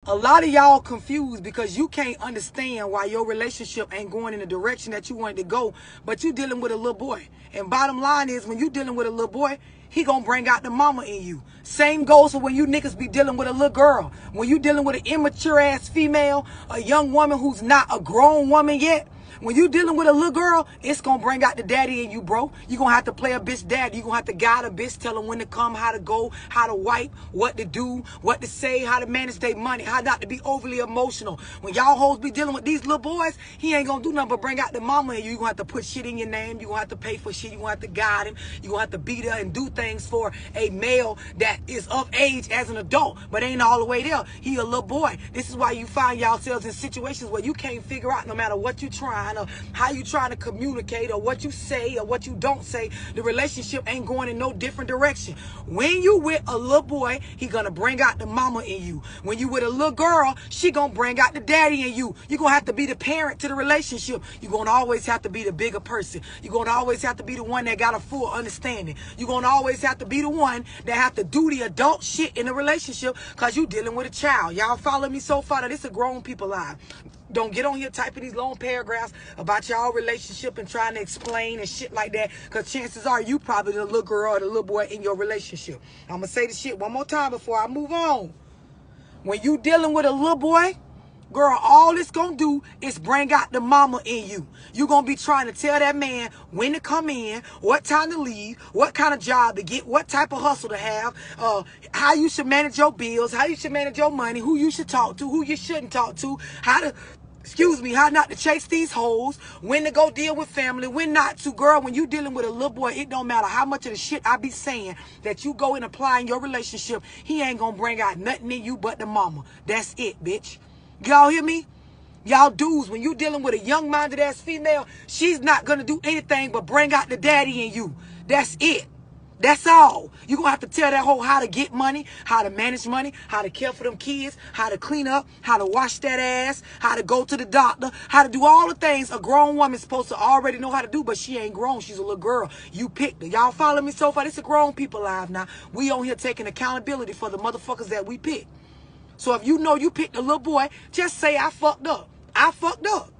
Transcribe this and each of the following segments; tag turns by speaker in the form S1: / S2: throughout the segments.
S1: A lot of y'all confused because you can't understand why your relationship ain't going in the direction that you wanted to go, but you dealing with a little boy. And bottom line is, when you dealing with a little boy, he gonna bring out the mama in you. Same goes for when you niggas be dealing with a little girl. When you dealing with an immature ass female, a young woman who's not a grown woman yet, when you dealing with a little girl, it's going to bring out the daddy in you, bro. You going to have to play a bitch daddy. You going to have to guide a bitch, tell them when to come, how to go, how to wipe, what to do, what to say, how to manage their money, how not to be overly emotional. When y'all hoes be dealing with these little boys, he ain't going to do nothing but bring out the mama in you. You going to have to put shit in your name. You going to have to pay for shit. You going to have to guide him. You going to have to be there and do things for a male that is of age as an adult, but ain't all the way there. He a little boy. This is why you find yourselves in situations where you can't figure out, no matter what you trying or how you trying to communicate or what you say or what you don't say, the relationship ain't going in no different direction. When you with a little boy, he gonna bring out the mama in you. When you with a little girl, she gonna bring out the daddy in you. You gonna have to be the parent to the relationship. You gonna always have to be the bigger person. You gonna always have to be the one that got a full understanding. You gonna always have to be the one that have to do the adult shit in the relationship, because you dealing with a child. Y'all follow me so far? That this a grown people live. Don't get on here typing these long paragraphs about y'all relationship and trying to explain and shit like that, because chances are you probably the little girl or the little boy in your relationship. I'm going to say the shit one more time before I move on. When you dealing with a little boy, girl, all it's going to do is bring out the mama in you. You're going to be trying to tell that man when to come in, what time to leave, what kind of job to get, what type of hustle to have, how you should manage your bills, how you should manage your money, who you should talk to, who you shouldn't talk to, how not to chase these hoes, when to go deal with family, when not to. Girl, when you dealing with a little boy, it don't matter how much of the shit I be saying that you go and apply in your relationship, he ain't going to bring out nothing in you but the mama. That's it, bitch. Y'all hear me? Y'all dudes, when you dealing with a young-minded ass female, she's not going to do anything but bring out the daddy in you. That's it. That's all. You're going to have to tell that hoe how to get money, how to manage money, how to care for them kids, how to clean up, how to wash that ass, how to go to the doctor, how to do all the things a grown woman's supposed to already know how to do, but she ain't grown. She's a little girl. You picked her. Y'all follow me so far? This is a grown people live now. We on here taking accountability for the motherfuckers that we picked. So if you know you picked a little boy, just say, I fucked up. I fucked up.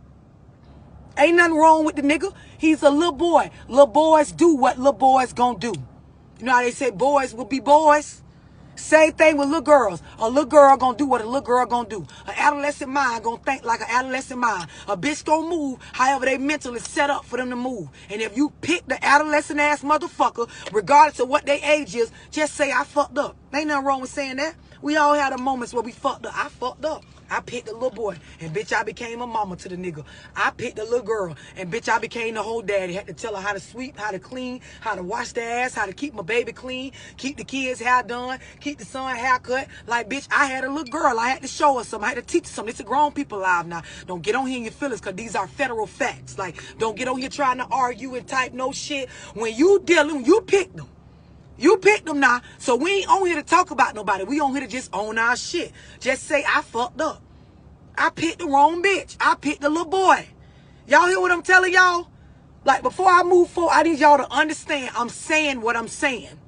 S1: Ain't nothing wrong with the nigga. He's a little boy. Little boys do what little boys gonna do. You know how they say boys will be boys? Same thing with little girls. A little girl gonna do what a little girl gonna do. An adolescent mind gonna think like an adolescent mind. A bitch gonna move however they mental is set up for them to move. And if you pick the adolescent ass motherfucker, regardless of what their age is, just say, I fucked up. Ain't nothing wrong with saying that. We all had the moments where we fucked up. I fucked up. I picked a little boy, and bitch, I became a mama to the nigga. I picked a little girl, and bitch, I became the whole daddy. Had to tell her how to sweep, how to clean, how to wash the ass, how to keep my baby clean, keep the kids' hair done, keep the son haircut. Like, bitch, I had a little girl. I had to show her something. I had to teach her something. It's a grown people live now. Don't get on here in your feelings, because these are federal facts. Like, don't get on here trying to argue and type no shit. When you dealing, you picked them. You picked them now, so we ain't on here to talk about nobody. We on here to just own our shit. Just say, I fucked up. I picked the wrong bitch. I picked the little boy. Y'all hear what I'm telling y'all? Like, before I move forward, I need y'all to understand I'm saying what I'm saying.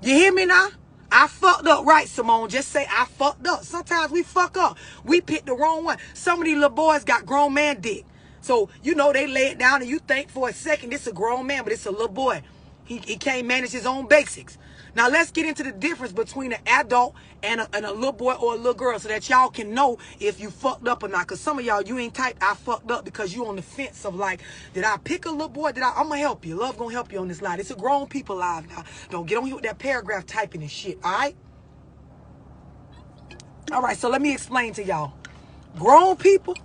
S1: You hear me now? I fucked up, right, Simone? Just say, I fucked up. Sometimes we fuck up. We picked the wrong one. Some of these little boys got grown man dick. So, you know, they lay it down and you think for a second it's a grown man, but it's a little boy. He can't manage his own basics. Now, let's get into the difference between an adult and a little boy or a little girl, so that y'all can know if you fucked up or not. Because some of y'all, you ain't typed, I fucked up, because you on the fence of like, did I pick a little boy? I'm going to help you. Love going to help you on this live. It's a grown people live now. Don't get on here with that paragraph typing and shit, all right? All right, so let me explain to y'all. Grown people,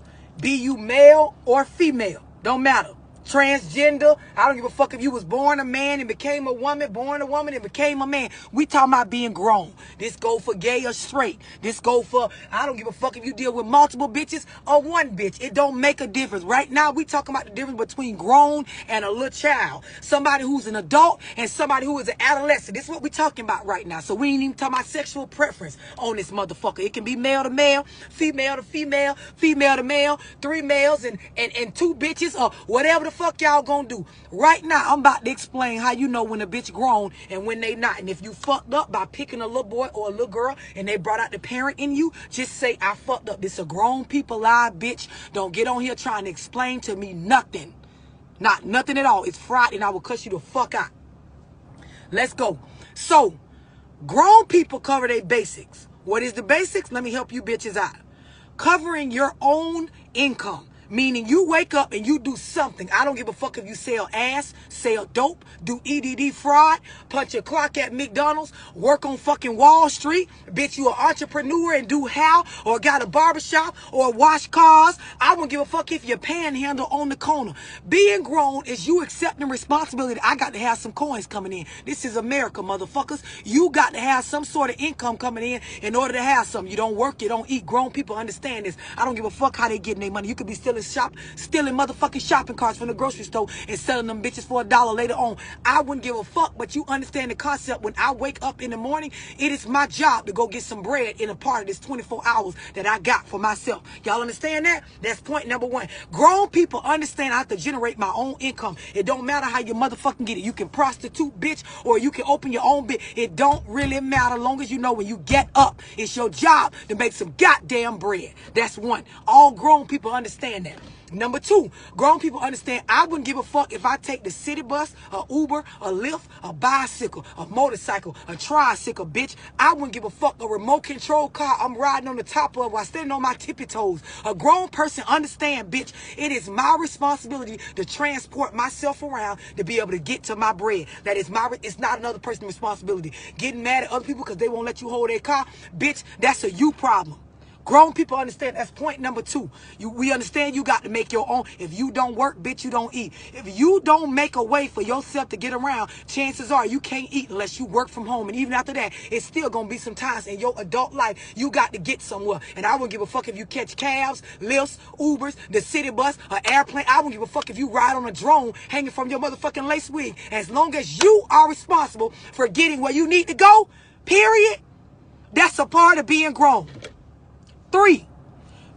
S1: be you male or female, don't matter. Transgender, I don't give a fuck if you was born a man and became a woman, born a woman and became a man. We talking about being grown. This go for gay or straight. This go for, I don't give a fuck if you deal with multiple bitches or one bitch. It don't make a difference. Right now, we talking about the difference between grown and a little child. Somebody who's an adult and somebody who is an adolescent. This is what we talking about right now. So we ain't even talking about sexual preference on this motherfucker. It can be male to male, female to female, female to male, 3 males and 2 bitches or whatever the fuck y'all gonna do? Right now, I'm about to explain how you know when a bitch grown and when they not. And if you fucked up by picking a little boy or a little girl and they brought out the parent in you, just say, I fucked up. This a grown people live, bitch. Don't get on here trying to explain to me nothing. Not nothing at all. It's Friday and I will cuss you the fuck out. Let's go. So, grown people cover their basics. What is the basics? Let me help you bitches out. Covering your own income. Meaning you wake up and you do something. I don't give a fuck if you sell ass, sell dope, do EDD fraud, punch a clock at McDonald's, work on fucking Wall Street. Bitch, you an entrepreneur and do how? Or got a barbershop or wash cars. I don't give a fuck if you panhandle on the corner. Being grown is you accepting responsibility. I got to have some coins coming in. This is America, motherfuckers. You got to have some sort of income coming in order to have something. You don't work, you don't eat. Grown people understand this. I don't give a fuck how they getting their money. You could be stealing motherfucking shopping carts from the grocery store and selling them bitches for $1 later on. I wouldn't give a fuck, but you understand the concept. When I wake up in the morning, it is my job to go get some bread in a part of this 24 hours that I got for myself. Y'all understand that? That's point number one. Grown people understand I have to generate my own income. It don't matter how you motherfucking get it. You can prostitute, bitch, or you can open your own bitch. It don't really matter long as you know when you get up, it's your job to make some goddamn bread. That's one. All grown people understand that. Number two, grown people understand I wouldn't give a fuck if I take the city bus, a Uber, a Lyft, a bicycle, a motorcycle, a tricycle, bitch. I wouldn't give a fuck a remote control car I'm riding on the top of while standing on my tippy toes. A grown person understand, bitch, it is my responsibility to transport myself around to be able to get to my bread. That is it's not another person's responsibility. Getting mad at other people because they won't let you hold their car, bitch, that's a you problem. Grown people understand. That's point number two. We understand you got to make your own. If you don't work, bitch, you don't eat. If you don't make a way for yourself to get around, chances are you can't eat unless you work from home. And even after that, it's still going to be some times in your adult life you got to get somewhere. And I wouldn't give a fuck if you catch cabs, lifts, Ubers, the city bus, an airplane. I wouldn't give a fuck if you ride on a drone hanging from your motherfucking lace wig. As long as you are responsible for getting where you need to go, period, that's a part of being grown. 3,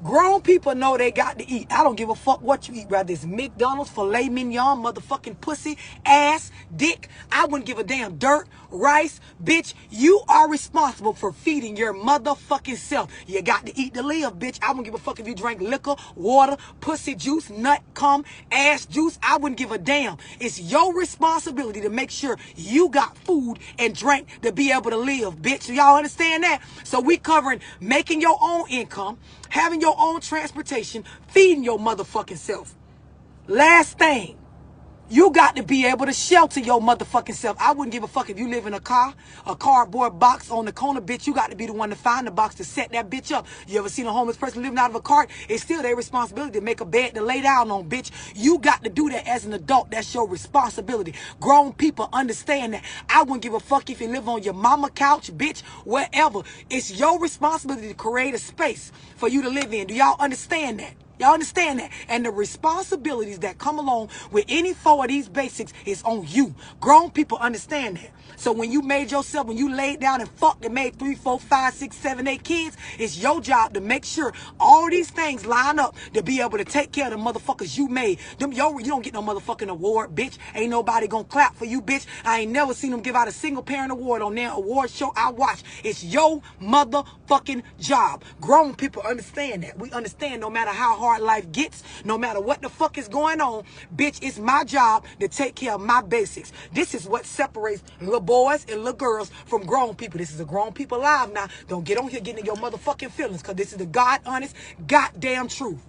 S1: grown people know they got to eat. I don't give a fuck what you eat, whether it's McDonald's, filet mignon, motherfucking pussy, ass, dick. I wouldn't give a damn. Dirt, rice, bitch. You are responsible for feeding your motherfucking self. You got to eat to live, bitch. I wouldn't give a fuck if you drank liquor, water, pussy juice, nut, cum, ass juice. I wouldn't give a damn. It's your responsibility to make sure you got food and drink to be able to live, bitch. Y'all understand that? So we covering making your own income, having your own transportation, feeding your motherfucking self. Last thing, you got to be able to shelter your motherfucking self. I wouldn't give a fuck if you live in a car, a cardboard box on the corner, bitch. You got to be the one to find the box to set that bitch up. You ever seen a homeless person living out of a cart? It's still their responsibility to make a bed to lay down on, bitch. You got to do that as an adult. That's your responsibility. Grown people understand that. I wouldn't give a fuck if you live on your mama couch, bitch, wherever. It's your responsibility to create a space for you to live in. Do y'all understand that? Y'all understand that? And the responsibilities that come along with any 4 of these basics is on you. Grown people understand that. So when you made yourself, when you laid down and fucked and made 3, 4, 5, 6, 7, 8 kids, it's your job to make sure all these things line up to be able to take care of the motherfuckers you made. You don't get no motherfucking award, bitch. Ain't nobody gonna clap for you, bitch. I ain't never seen them give out a single parent award on their award show I watch. It's your motherfucking job. Grown people understand that. We understand no matter how hard life gets, no matter what the fuck is going on, bitch, it's my job to take care of my basics. This is what separates little boys and little girls from grown people. This is a grown people live now. Don't get on here getting in your motherfucking feelings, because this is the God honest, goddamn truth.